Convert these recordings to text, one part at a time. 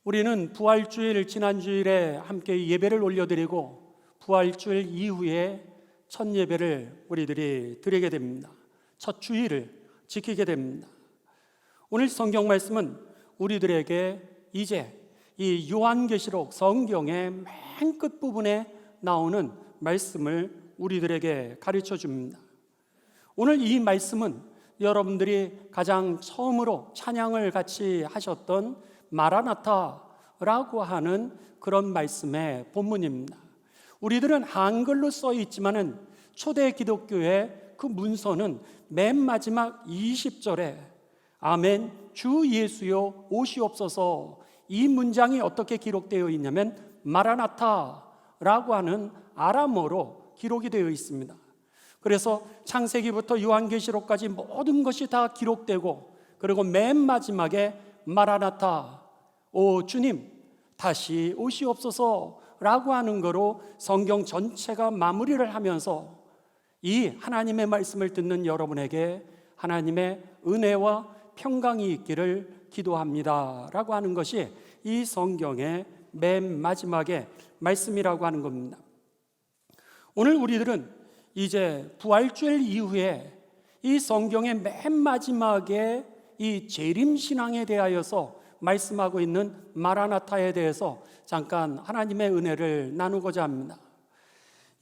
우리는 부활주일 지난주일에 함께 예배를 올려드리고 부활주일 이후에 첫 예배를 우리들이 드리게 됩니다. 첫 주일을 지키게 됩니다. 오늘 성경 말씀은 우리들에게 이제 이 요한계시록 성경의 맨 끝부분에 나오는 말씀을 우리들에게 가르쳐 줍니다. 오늘 이 말씀은 여러분들이 가장 처음으로 찬양을 같이 하셨던 마라나타라고 하는 그런 말씀의 본문입니다. 우리들은 한글로 써 있지만은 초대 기독교의 그 문서는 맨 마지막 20절에 아멘 주 예수여 오시옵소서, 이 문장이 어떻게 기록되어 있냐면 마라나타라고 하는 아람어로 기록이 되어 있습니다. 그래서 창세기부터 요한계시록까지 모든 것이 다 기록되고, 그리고 맨 마지막에 마라나타, 오 주님 다시 오시옵소서 라고 하는 거로 성경 전체가 마무리를 하면서 이 하나님의 말씀을 듣는 여러분에게 하나님의 은혜와 평강이 있기를 기도합니다 라고 하는 것이 이 성경의 맨 마지막에 말씀이라고 하는 겁니다. 오늘 우리들은 이제 부활주일 이후에 이 성경의 맨 마지막에 이 재림신앙에 대하여서 말씀하고 있는 마라나타에 대해서 잠깐 하나님의 은혜를 나누고자 합니다.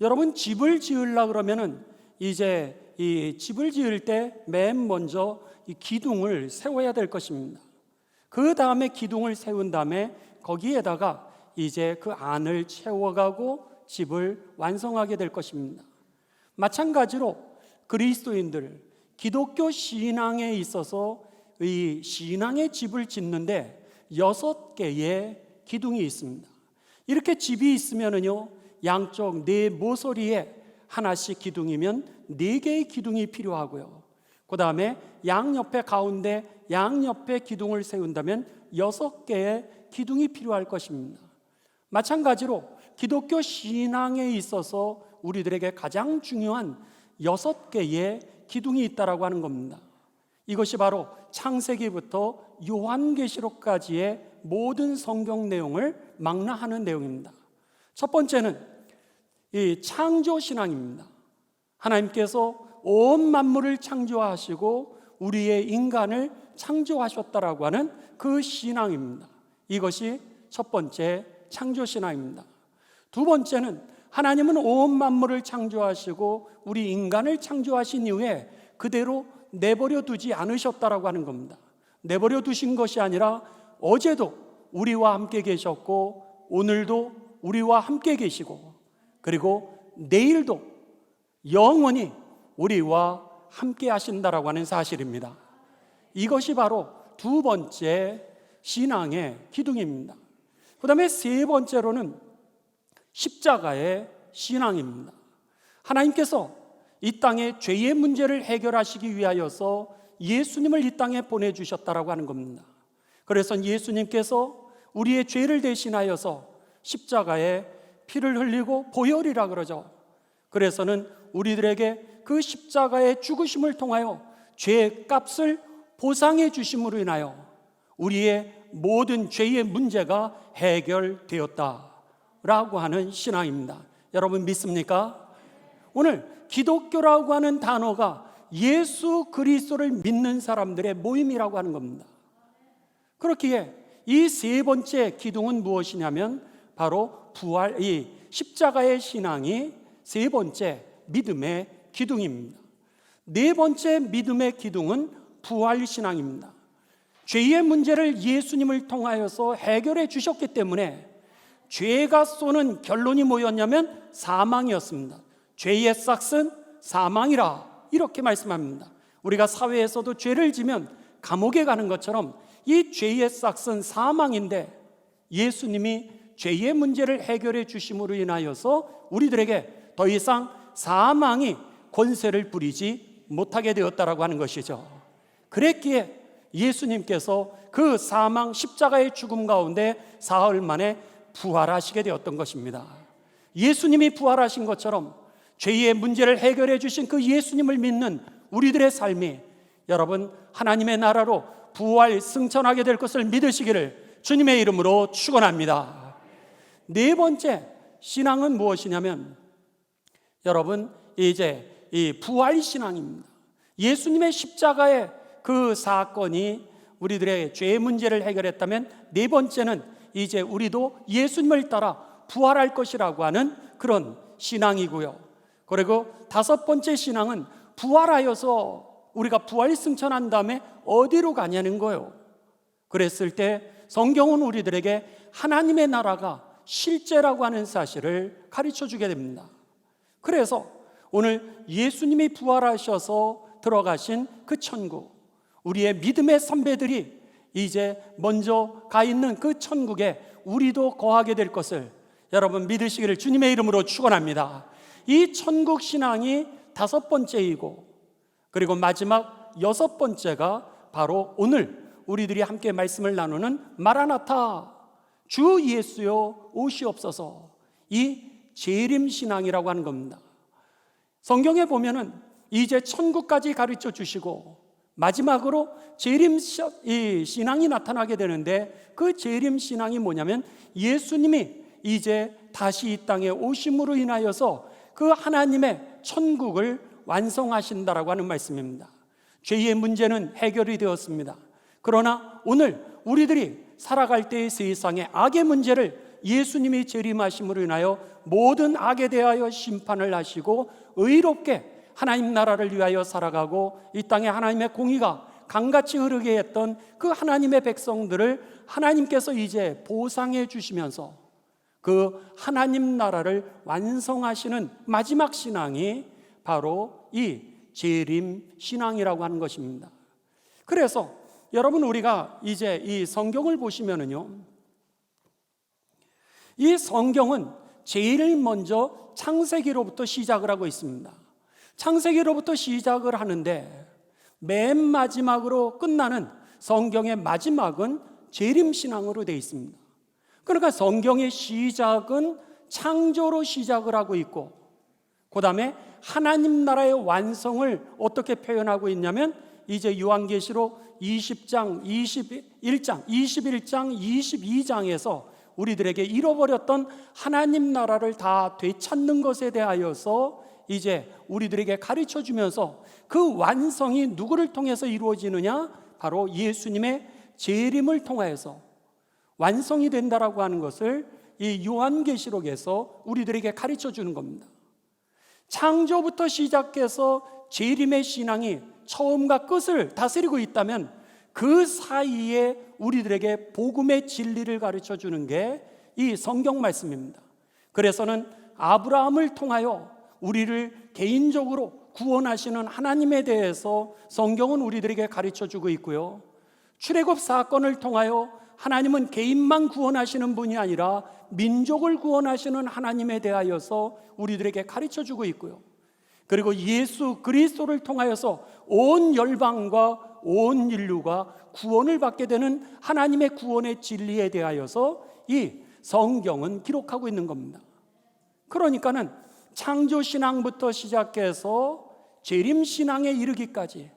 여러분, 집을 지으려고 그러면은 이제 이 집을 지을 때 맨 먼저 이 기둥을 세워야 될 것입니다. 그 다음에 기둥을 세운 다음에 거기에다가 이제 그 안을 채워가고 집을 완성하게 될 것입니다. 마찬가지로 그리스도인들, 기독교 신앙에 있어서 이 신앙의 집을 짓는데 6개의 기둥이 있습니다. 이렇게 집이 있으면은요, 양쪽 네 모서리에 하나씩 기둥이면 4개의 기둥이 필요하고요. 그 다음에 양옆에 가운데 양옆에 기둥을 세운다면 6개의 기둥이 필요할 것입니다. 마찬가지로 기독교 신앙에 있어서 우리들에게 가장 중요한 6개의 기둥이 있다라고 하는 겁니다. 이것이 바로 창세기부터 요한계시록까지의 모든 성경 내용을 망라하는 내용입니다. 첫 번째는 이 창조신앙입니다. 하나님께서 온 만물을 창조하시고 우리의 인간을 창조하셨다라고 하는 그 신앙입니다. 이것이 첫 번째 창조신앙입니다. 두 번째는 하나님은 온 만물을 창조하시고 우리 인간을 창조하신 이후에 그대로 내버려 두지 않으셨다라고 하는 겁니다. 내버려 두신 것이 아니라 어제도 우리와 함께 계셨고 오늘도 우리와 함께 계시고 그리고 내일도 영원히 우리와 함께 하신다라고 하는 사실입니다. 이것이 바로 두 번째 신앙의 기둥입니다. 그 다음에 세 번째로는 십자가의 신앙입니다. 하나님께서 이 땅의 죄의 문제를 해결하시기 위하여서 예수님을 이 땅에 보내주셨다라고 하는 겁니다. 그래서 예수님께서 우리의 죄를 대신하여서 십자가에 피를 흘리고 보혈이라 그러죠. 그래서는 우리들에게 그 십자가의 죽으심을 통하여 죄의 값을 보상해 주심으로 인하여 우리의 모든 죄의 문제가 해결되었다라고 하는 신앙입니다. 여러분 믿습니까? 오늘 기독교라고 하는 단어가 예수 그리스도를 믿는 사람들의 모임이라고 하는 겁니다. 그렇기에 이 세 번째 기둥은 무엇이냐면 바로 부활, 이 십자가의 신앙이 세 번째 믿음의 기둥입니다. 네 번째 믿음의 기둥은 부활 신앙입니다. 죄의 문제를 예수님을 통하여서 해결해 주셨기 때문에 죄가 쏘는 결론이 뭐였냐면 사망이었습니다. 죄의 싹은 사망이라 이렇게 말씀합니다. 우리가 사회에서도 죄를 지면 감옥에 가는 것처럼 이 죄의 싹은 사망인데 예수님이 죄의 문제를 해결해 주심으로 인하여서 우리들에게 더 이상 사망이 권세를 부리지 못하게 되었다라고 하는 것이죠. 그랬기에 예수님께서 그 사망 십자가의 죽음 가운데 사흘 만에 부활하시게 되었던 것입니다. 예수님이 부활하신 것처럼 죄의 문제를 해결해 주신 그 예수님을 믿는 우리들의 삶이 여러분 하나님의 나라로 부활 승천하게 될 것을 믿으시기를 주님의 이름으로 축원합니다. 네 번째 신앙은 무엇이냐면 여러분 이제 이 부활 신앙입니다. 예수님의 십자가의 그 사건이 우리들의 죄 문제를 해결했다면 네 번째는 이제 우리도 예수님을 따라 부활할 것이라고 하는 그런 신앙이고요. 그리고 다섯 번째 신앙은 부활하여서 우리가 부활 승천한 다음에 어디로 가냐는 거예요. 그랬을 때 성경은 우리들에게 하나님의 나라가 실제라고 하는 사실을 가르쳐 주게 됩니다. 그래서 오늘 예수님이 부활하셔서 들어가신 그 천국, 우리의 믿음의 선배들이 이제 먼저 가 있는 그 천국에 우리도 거하게 될 것을 여러분 믿으시기를 주님의 이름으로 축원합니다. 이 천국 신앙이 다섯 번째이고 그리고 마지막 여섯 번째가 바로 오늘 우리들이 함께 말씀을 나누는 마라나타, 주 예수여 오시옵소서, 이 재림 신앙이라고 하는 겁니다. 성경에 보면은 이제 천국까지 가르쳐 주시고 마지막으로 재림 신앙이 나타나게 되는데 그 재림 신앙이 뭐냐면 예수님이 이제 다시 이 땅에 오심으로 인하여서 그 하나님의 천국을 완성하신다라고 하는 말씀입니다. 죄의 문제는 해결이 되었습니다. 그러나 오늘 우리들이 살아갈 때의 세상의 악의 문제를 예수님이 재림하심으로 인하여 모든 악에 대하여 심판을 하시고 의롭게 하나님 나라를 위하여 살아가고 이 땅에 하나님의 공의가 강같이 흐르게 했던 그 하나님의 백성들을 하나님께서 이제 보상해 주시면서 그 하나님 나라를 완성하시는 마지막 신앙이 바로 이 재림 신앙이라고 하는 것입니다. 그래서 여러분 우리가 이제 이 성경을 보시면은요, 이 성경은 제일 먼저 창세기로부터 시작을 하고 있습니다. 창세기로부터 시작을 하는데 맨 마지막으로 끝나는 성경의 마지막은 재림신앙으로 되어 있습니다. 그러니까 성경의 시작은 창조로 시작을 하고 있고 그 다음에 하나님 나라의 완성을 어떻게 표현하고 있냐면 이제 요한계시록 20장, 21장, 22장에서 우리들에게 잃어버렸던 하나님 나라를 다 되찾는 것에 대하여서 이제 우리들에게 가르쳐 주면서 그 완성이 누구를 통해서 이루어지느냐? 바로 예수님의 재림을 통하여서 완성이 된다라고 하는 것을 이 요한계시록에서 우리들에게 가르쳐 주는 겁니다. 창조부터 시작해서 재림의 신앙이 처음과 끝을 다스리고 있다면 그 사이에 우리들에게 복음의 진리를 가르쳐 주는 게 이 성경 말씀입니다. 그래서는 아브라함을 통하여 우리를 개인적으로 구원하시는 하나님에 대해서 성경은 우리들에게 가르쳐 주고 있고요, 출애굽 사건을 통하여 하나님은 개인만 구원하시는 분이 아니라 민족을 구원하시는 하나님에 대하여서 우리들에게 가르쳐 주고 있고요, 그리고 예수 그리스도를 통하여서 온 열방과 온 인류가 구원을 받게 되는 하나님의 구원의 진리에 대하여서 이 성경은 기록하고 있는 겁니다. 그러니까는 창조신앙부터 시작해서 재림신앙에 이르기까지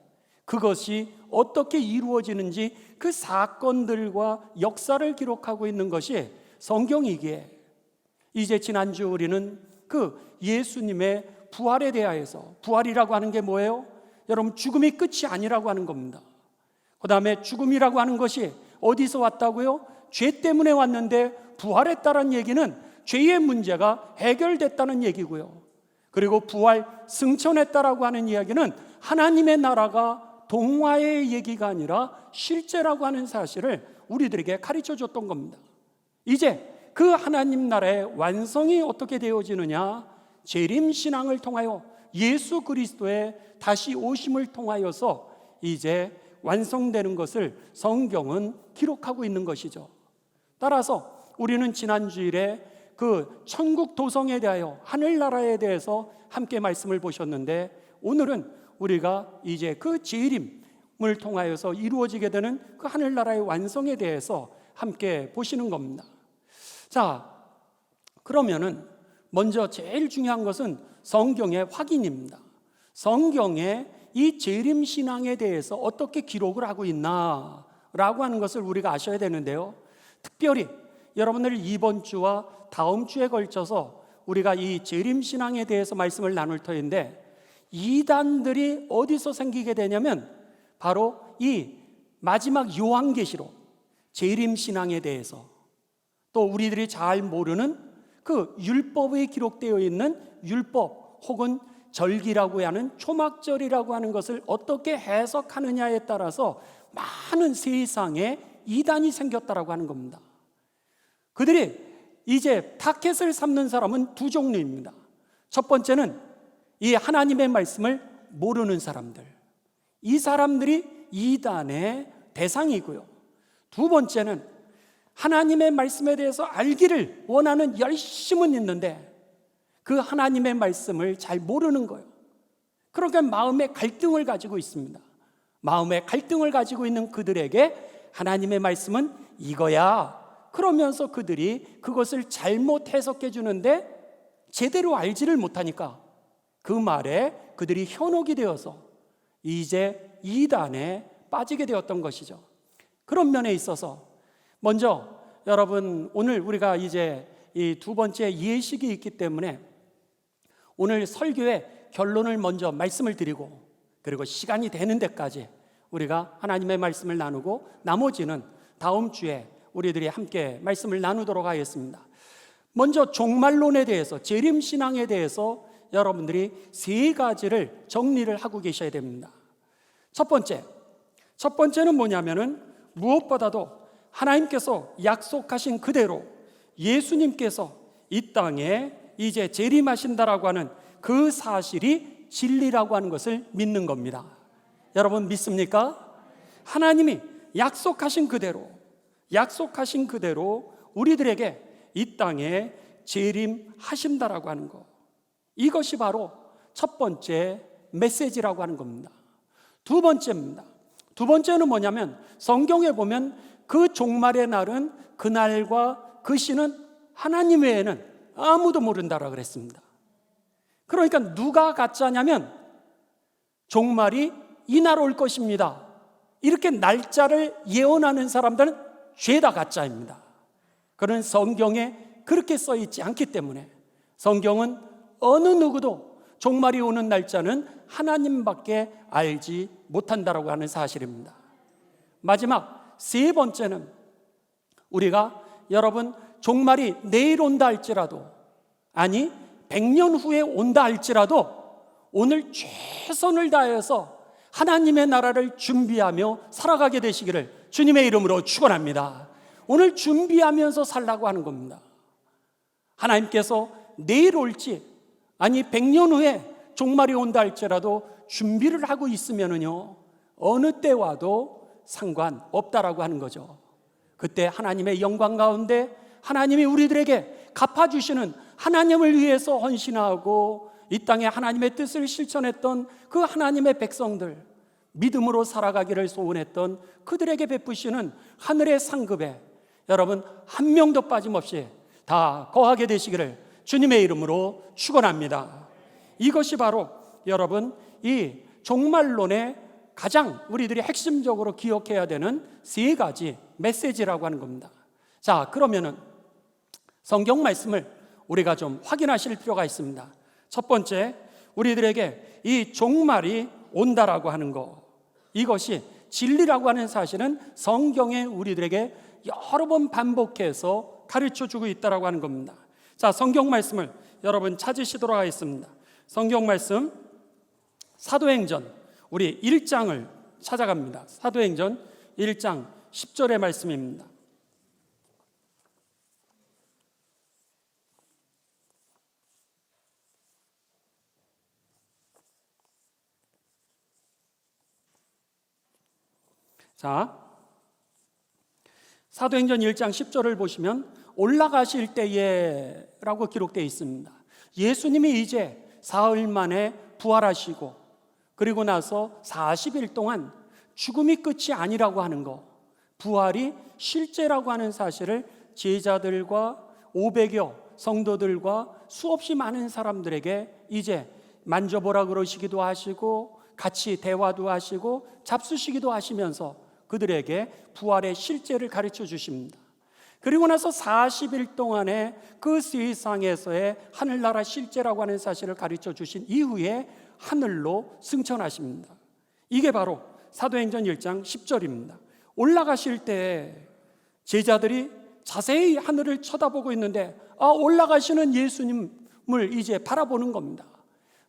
그것이 어떻게 이루어지는지 그 사건들과 역사를 기록하고 있는 것이 성경이기에 이제 지난주 우리는 그 예수님의 부활에 대하여서, 부활이라고 하는 게 뭐예요? 여러분 죽음이 끝이 아니라고 하는 겁니다. 그 다음에 죽음이라고 하는 것이 어디서 왔다고요? 죄 때문에 왔는데 부활했다는 얘기는 죄의 문제가 해결됐다는 얘기고요, 그리고 부활 승천했다라고 하는 이야기는 하나님의 나라가 동화의 얘기가 아니라 실제라고 하는 사실을 우리들에게 가르쳐 줬던 겁니다. 이제 그 하나님 나라의 완성이 어떻게 되어지느냐? 재림신앙을 통하여 예수 그리스도의 다시 오심을 통하여서 이제 완성되는 것을 성경은 기록하고 있는 것이죠. 따라서 우리는 지난주일에 그 천국 도성에 대하여, 하늘나라에 대해서 함께 말씀을 보셨는데 오늘은 우리가 이제 그 재림을 통하여서 이루어지게 되는 그 하늘나라의 완성에 대해서 함께 보시는 겁니다. 자, 그러면은 먼저 제일 중요한 것은 성경의 확인입니다. 성경에 이 재림신앙에 대해서 어떻게 기록을 하고 있나라고 하는 것을 우리가 아셔야 되는데요, 특별히 여러분들 이번 주와 다음 주에 걸쳐서 우리가 이 재림신앙에 대해서 말씀을 나눌 터인데, 이단들이 어디서 생기게 되냐면 바로 이 마지막 요한계시록 재림신앙에 대해서, 또 우리들이 잘 모르는 그 율법에 기록되어 있는 율법 혹은 절기라고 하는 초막절이라고 하는 것을 어떻게 해석하느냐에 따라서 많은 세상에 이단이 생겼다라고 하는 겁니다. 그들이 이제 타켓을 삼는 사람은 두 종류입니다. 첫 번째는 이 하나님의 말씀을 모르는 사람들, 이 사람들이 이단의 대상이고요. 두 번째는 하나님의 말씀에 대해서 알기를 원하는 열심은 있는데 그 하나님의 말씀을 잘 모르는 거예요. 그러니까 마음의 갈등을 가지고 있습니다. 마음의 갈등을 가지고 있는 그들에게 하나님의 말씀은 이거야 그러면서 그들이 그것을 잘못 해석해 주는데 제대로 알지를 못하니까 그 말에 그들이 현혹이 되어서 이제 이단에 빠지게 되었던 것이죠. 그런 면에 있어서 먼저 여러분, 오늘 우리가 이제 이 두 번째 예식이 있기 때문에 오늘 설교의 결론을 먼저 말씀을 드리고, 그리고 시간이 되는 데까지 우리가 하나님의 말씀을 나누고 나머지는 다음 주에 우리들이 함께 말씀을 나누도록 하겠습니다. 먼저 종말론에 대해서, 재림신앙에 대해서 여러분들이 세 가지를 정리를 하고 계셔야 됩니다. 첫 번째는 뭐냐면은 무엇보다도 하나님께서 약속하신 그대로 예수님께서 이 땅에 이제 재림하신다라고 하는 그 사실이 진리라고 하는 것을 믿는 겁니다. 여러분 믿습니까? 하나님이 약속하신 그대로 우리들에게 이 땅에 재림하신다라고 하는 것, 이것이 바로 첫 번째 메시지라고 하는 겁니다. 두 번째는 뭐냐면 성경에 보면 그 종말의 날은, 그날과 그 시는 하나님 외에는 아무도 모른다라고 그랬습니다. 그러니까 누가 가짜냐면 종말이 이날 올 것입니다, 이렇게 날짜를 예언하는 사람들은 죄다 가짜입니다. 그런 성경에 그렇게 써 있지 않기 때문에 성경은 어느 누구도 종말이 오는 날짜는 하나님밖에 알지 못한다라고 하는 사실입니다. 마지막 세 번째는 우리가 여러분 종말이 내일 온다 할지라도, 아니 100년 후에 온다 할지라도 오늘 최선을 다해서 하나님의 나라를 준비하며 살아가게 되시기를 주님의 이름으로 축원합니다. 오늘 준비하면서 살라고 하는 겁니다. 하나님께서 내일 올지, 아니 100년 후에 종말이 온다 할지라도 준비를 하고 있으면은요, 어느 때 와도 상관없다라고 하는 거죠. 그때 하나님의 영광 가운데 하나님이 우리들에게 갚아주시는, 하나님을 위해서 헌신하고 이 땅에 하나님의 뜻을 실천했던 그 하나님의 백성들, 믿음으로 살아가기를 소원했던 그들에게 베푸시는 하늘의 상급에 여러분 한 명도 빠짐없이 다 거하게 되시기를 주님의 이름으로 축원합니다. 이것이 바로 여러분 이 종말론의 가장 우리들이 핵심적으로 기억해야 되는 세 가지 메시지라고 하는 겁니다. 자, 그러면은 성경 말씀을 우리가 좀 확인하실 필요가 있습니다. 첫 번째, 우리들에게 이 종말이 온다라고 하는 것, 이것이 진리라고 하는 사실은 성경에 우리들에게 여러 번 반복해서 가르쳐주고 있다라고 하는 겁니다. 자, 성경 말씀을 여러분 찾으시도록 하겠습니다. 성경 말씀 사도행전 우리 1장을 찾아갑니다. 사도행전 1장 10절의 말씀입니다. 자, 사도행전 1장 10절을 보시면 올라가실 때에 라고 기록되어 있습니다. 예수님이 이제 사흘 만에 부활하시고 그리고 나서 40일 동안 죽음이 끝이 아니라고 하는 것, 부활이 실제라고 하는 사실을 제자들과 500여 성도들과 수없이 많은 사람들에게 이제 만져보라 그러시기도 하시고 같이 대화도 하시고 잡수시기도 하시면서 그들에게 부활의 실제를 가르쳐 주십니다. 그리고 나서 40일 동안에 그 세상에서의 하늘나라 실제라고 하는 사실을 가르쳐 주신 이후에 하늘로 승천하십니다. 이게 바로 사도행전 1장 10절입니다. 올라가실 때 제자들이 자세히 하늘을 쳐다보고 있는데 올라가시는 예수님을 이제 바라보는 겁니다.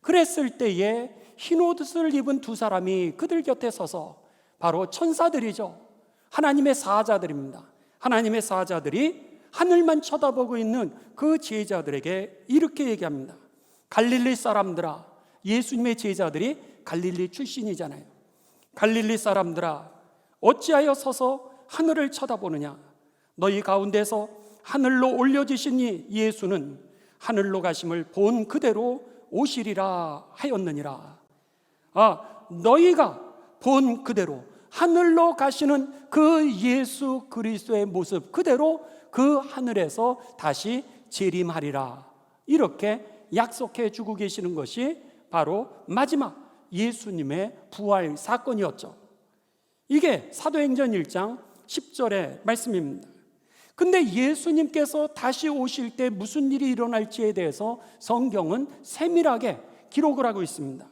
그랬을 때에 흰 옷을 입은 두 사람이 그들 곁에 서서 바로 천사들이죠. 하나님의 사자들입니다. 하나님의 사자들이 하늘만 쳐다보고 있는 그 제자들에게 이렇게 얘기합니다. 갈릴리 사람들아, 예수님의 제자들이 갈릴리 출신이잖아요. 갈릴리 사람들아, 어찌하여 서서 하늘을 쳐다보느냐? 너희 가운데서 하늘로 올려지신 이 예수는 하늘로 가심을 본 그대로 오시리라 하였느니라. 너희가 본 그대로 하늘로 가시는 그 예수 그리스도의 모습 그대로 그 하늘에서 다시 재림하리라. 이렇게 약속해 주고 계시는 것이 바로 마지막 예수님의 부활 사건이었죠. 이게 사도행전 1장 10절의 말씀입니다. 근데 예수님께서 다시 오실 때 무슨 일이 일어날지에 대해서 성경은 세밀하게 기록을 하고 있습니다.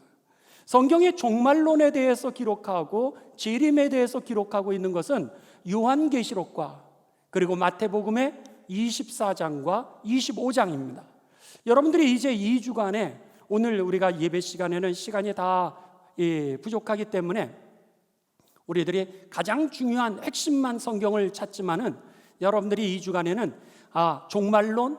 성경의 종말론에 대해서 기록하고 재림에 대해서 기록하고 있는 것은 요한계시록과 그리고 마태복음의 24장과 25장입니다. 여러분들이 이제 2주간에 오늘 우리가 예배 시간에는 시간이 다 부족하기 때문에 우리들이 가장 중요한 핵심만 성경을 찾지만은 여러분들이 2주간에는 종말론,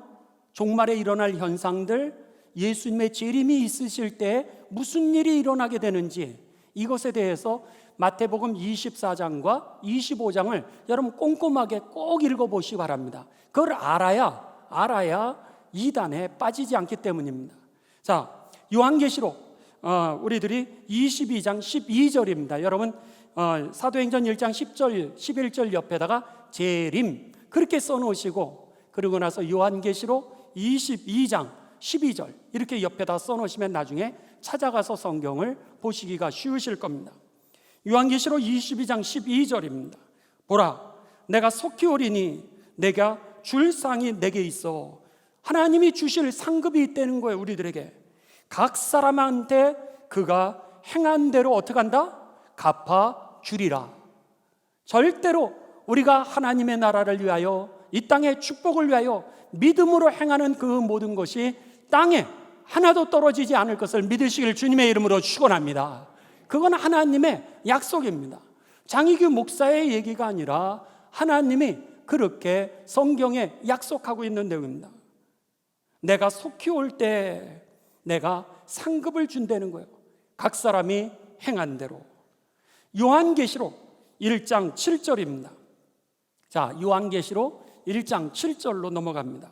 종말에 일어날 현상들, 예수님의 재림이 있으실 때 무슨 일이 일어나게 되는지 이것에 대해서 마태복음 24장과 25장을 여러분 꼼꼼하게 꼭 읽어보시기 바랍니다. 그걸 알아야 이단에 빠지지 않기 때문입니다. 자, 요한계시록 우리들이 22장 12절입니다. 여러분 사도행전 1장 10절 11절 옆에다가 재림 그렇게 써놓으시고 그리고 나서 요한계시록 22장 12절 이렇게 옆에다 써놓으시면 나중에 찾아가서 성경을 보시기가 쉬우실 겁니다. 요한계시록 22장 12절입니다. 보라, 내가 속히 오리니 내가 줄 상이 내게 있어. 하나님이 주실 상급이 있다는 거예요. 우리들에게 각 사람한테 그가 행한 대로 어떻게 한다? 갚아 주리라. 절대로 우리가 하나님의 나라를 위하여 이 땅의 축복을 위하여 믿음으로 행하는 그 모든 것이 땅에 하나도 떨어지지 않을 것을 믿으시길 주님의 이름으로 축원합니다. 그건 하나님의 약속입니다. 장희규 목사의 얘기가 아니라 하나님이 그렇게 성경에 약속하고 있는 내용입니다. 내가 속히 올 때 내가 상급을 준다는 거예요. 각 사람이 행한 대로. 요한계시록 1장 7절입니다. 자, 요한계시록 1장 7절로 넘어갑니다.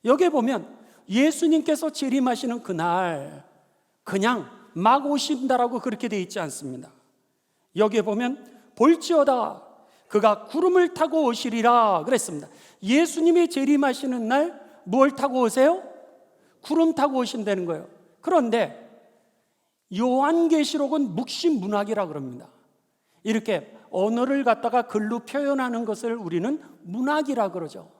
여기에 보면 예수님께서 재림하시는 그날 그냥 막 오신다라고 그렇게 되어 있지 않습니다. 여기에 보면 볼지어다 그가 구름을 타고 오시리라 그랬습니다. 예수님이 재림하시는 날 뭘 타고 오세요? 구름 타고 오신다는 거예요. 그런데 요한계시록은 묵시문학이라 그럽니다. 이렇게 언어를 갖다가 글로 표현하는 것을 우리는 문학이라 그러죠.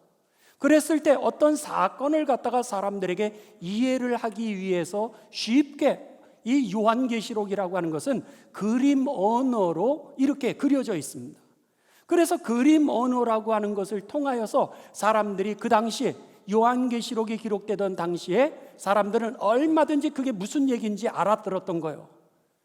그랬을 때 어떤 사건을 갖다가 사람들에게 이해를 하기 위해서 쉽게 이 요한계시록이라고 하는 것은 그림 언어로 이렇게 그려져 있습니다. 그래서 그림 언어라고 하는 것을 통하여서 사람들이 그 당시에 요한계시록이 기록되던 당시에 사람들은 얼마든지 그게 무슨 얘기인지 알아들었던 거예요.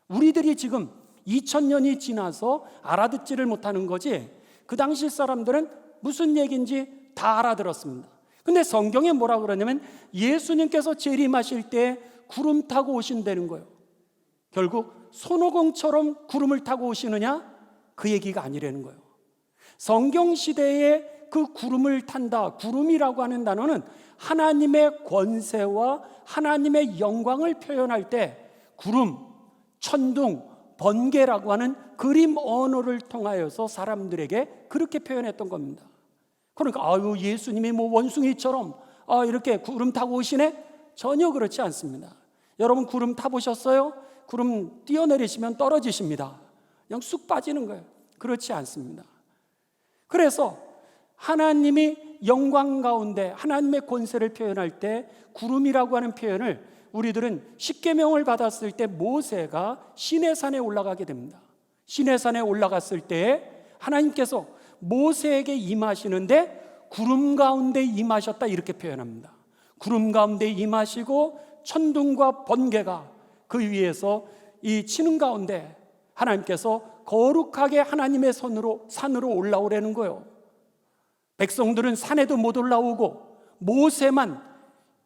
우리들이 지금 2000년이 지나서 알아듣지를 못하는 거지 그 당시 사람들은 무슨 얘기인지 다 알아들었습니다. 근데 성경에 뭐라 그러냐면 예수님께서 재림하실 때 구름 타고 오신다는 거예요. 결국 손오공처럼 구름을 타고 오시느냐? 그 얘기가 아니라는 거예요. 성경 시대에 그 구름을 탄다. 구름이라고 하는 단어는 하나님의 권세와 하나님의 영광을 표현할 때 구름, 천둥, 번개라고 하는 그림 언어를 통하여서 사람들에게 그렇게 표현했던 겁니다. 그러니까 예수님이 뭐 원숭이처럼 이렇게 구름 타고 오시네? 전혀 그렇지 않습니다. 여러분 구름 타보셨어요? 구름 뛰어내리시면 떨어지십니다. 그냥 쑥 빠지는 거예요. 그렇지 않습니다. 그래서 하나님이 영광 가운데 하나님의 권세를 표현할 때 구름이라고 하는 표현을 우리들은 십계명을 받았을 때 모세가 시내산에 올라가게 됩니다. 시내산에 올라갔을 때 하나님께서 모세에게 임하시는데 구름 가운데 임하셨다 이렇게 표현합니다. 구름 가운데 임하시고 천둥과 번개가 그 위에서 이 치는 가운데 하나님께서 거룩하게 하나님의 산으로 올라오라는 거예요. 백성들은 산에도 못 올라오고 모세만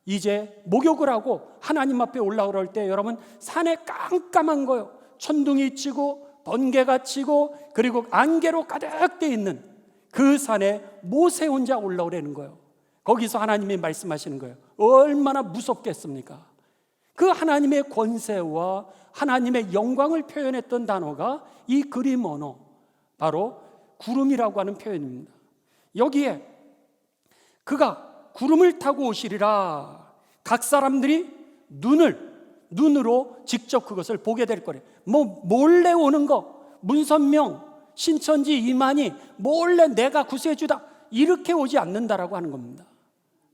이제 목욕을 하고 하나님 앞에 올라올 때 여러분 산에 깜깜한 거예요. 천둥이 치고 번개가 치고 그리고 안개로 가득 돼 있는 그 산에 모세 혼자 올라오라는 거예요. 거기서 하나님이 말씀하시는 거예요. 얼마나 무섭겠습니까? 그 하나님의 권세와 하나님의 영광을 표현했던 단어가 이 그림 언어, 바로 구름이라고 하는 표현입니다. 여기에 그가 구름을 타고 오시리라. 각 사람들이 눈으로 직접 그것을 보게 될 거래. 몰래 오는 거, 문선명, 신천지 이만희 몰래 내가 구세주다 이렇게 오지 않는다라고 하는 겁니다.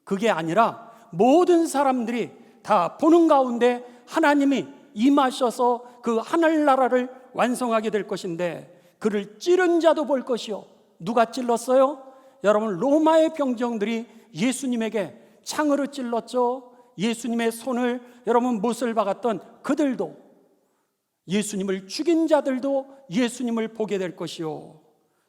그게 아니라 모든 사람들이 다 보는 가운데 하나님이 임하셔서 그 하늘나라를 완성하게 될 것인데 그를 찌른 자도 볼 것이요. 누가 찔렀어요? 여러분 로마의 병정들이 예수님에게 창으로 찔렀죠. 예수님의 손을 여러분 못을 박았던 그들도, 예수님을 죽인 자들도 예수님을 보게 될 것이요.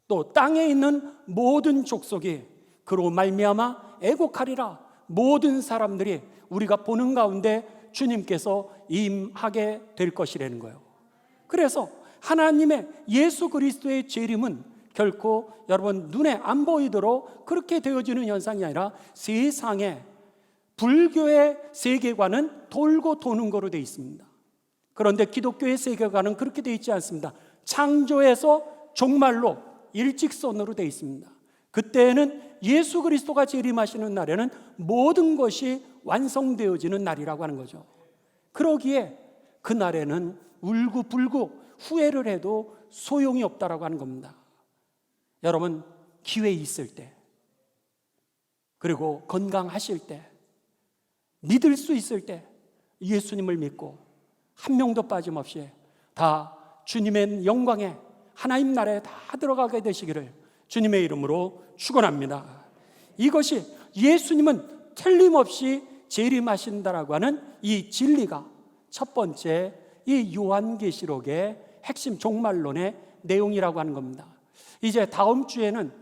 또 땅에 있는 모든 족속이 그로 말미암아 애곡하리라. 모든 사람들이 우리가 보는 가운데 주님께서 임하게 될 것이라는 거예요. 그래서 하나님의 예수 그리스도의 재림은 결코 여러분 눈에 안 보이도록 그렇게 되어지는 현상이 아니라 세상에 불교의 세계관은 돌고 도는 거로 되어 있습니다. 그런데 기독교의 세계관은 그렇게 되어 있지 않습니다. 창조에서 종말로 일직선으로 되어 있습니다. 그때는 예수 그리스도가 재림하시는 날에는 모든 것이 완성되어지는 날이라고 하는 거죠. 그러기에 그 날에는 울고불고 후회를 해도 소용이 없다라고 하는 겁니다. 여러분 기회 있을 때, 그리고 건강하실 때, 믿을 수 있을 때 예수님을 믿고 한 명도 빠짐없이 다 주님의 영광에 하나님 나라에 다 들어가게 되시기를 주님의 이름으로 축원합니다. 이것이 예수님은 틀림없이 재림하신다라고 하는 이 진리가 첫 번째 이 요한계시록의 핵심 종말론의 내용이라고 하는 겁니다. 이제 다음 주에는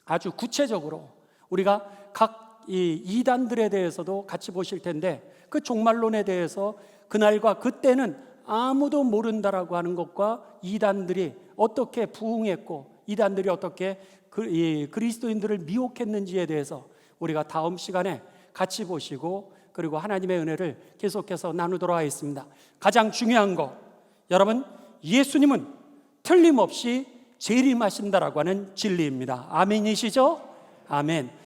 아주 구체적으로 우리가 각 이 이단들에 대해서도 같이 보실 텐데 그 종말론에 대해서 그날과 그때는 아무도 모른다라고 하는 것과 이단들이 어떻게 부흥했고 이단들이 어떻게 그리스도인들을 미혹했는지에 대해서 우리가 다음 시간에 같이 보시고 그리고 하나님의 은혜를 계속해서 나누도록 하겠습니다. 가장 중요한 거, 여러분 예수님은 틀림없이 재림하신다라고 하는 진리입니다. 아멘이시죠? 아멘.